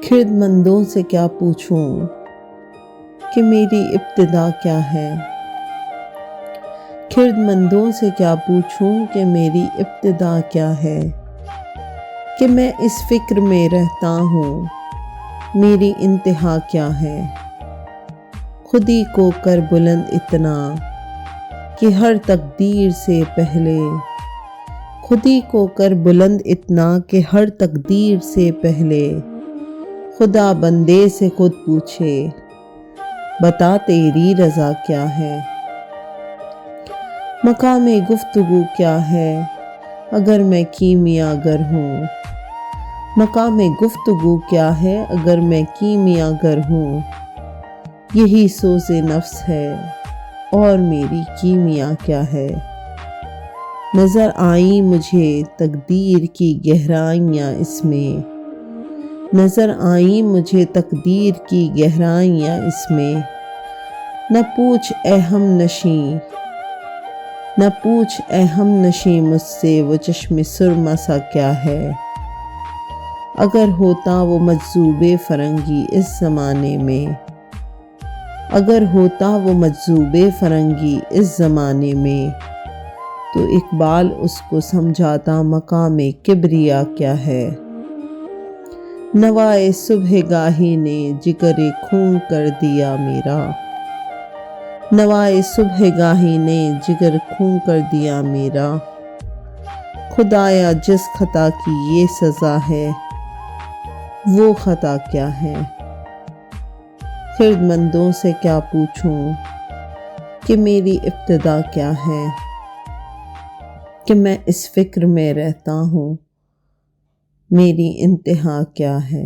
खिर्दमंदों से क्या पूछूं कि मेरी इब्तिदा क्या है। खिर्दमंदों से क्या पूछूं कि मेरी इब्तिदा क्या है। कि मैं इस फिक्र में रहता हूँ मेरी इंतहा क्या है। खुदी को कर बुलंद इतना कि हर तकदीर से पहले, खुदी को कर बुलंद इतना कि हर तकदीर से पहले खुदा बंदे से खुद पूछे बता तेरी रज़ा क्या है। मकामे गुफ्तगू क्या है अगर मैं कीमियागर हूँ। मकामे गुफ्तगू क्या है अगर मैं कीमियागर हूँ। यही सोज़े नफ्स है और मेरी कीमिया क्या है। नज़र आई मुझे तकदीर की गहराइयाँ इसमें, नज़र आई मुझे तकदीर की गहराइयाँ इसमें। न पूछ ए हम नशी, न पूछ ए हम नशी मुझसे वो चश्मे सुरमा सा क्या है। अगर होता वो मजज़ूबे फ़रंगी इस ज़माने में, अगर होता वो मजज़ूबे फ़रंगी इस ज़माने में, तो इकबाल उसको समझाता मकामे किब्रिया क्या है। नवाए सुबह गाही ने जिगरे खून कर दिया मेरा, नवाए सुबह गाही ने जिगर खून कर दिया मेरा। खुदाया जिस खता की ये सज़ा है वो खता क्या है। खिर्दमंदों से क्या पूछूं कि मेरी इब्तिदा क्या है। कि मैं इस फिक्र में रहता हूँ मेरी इंतहा क्या है।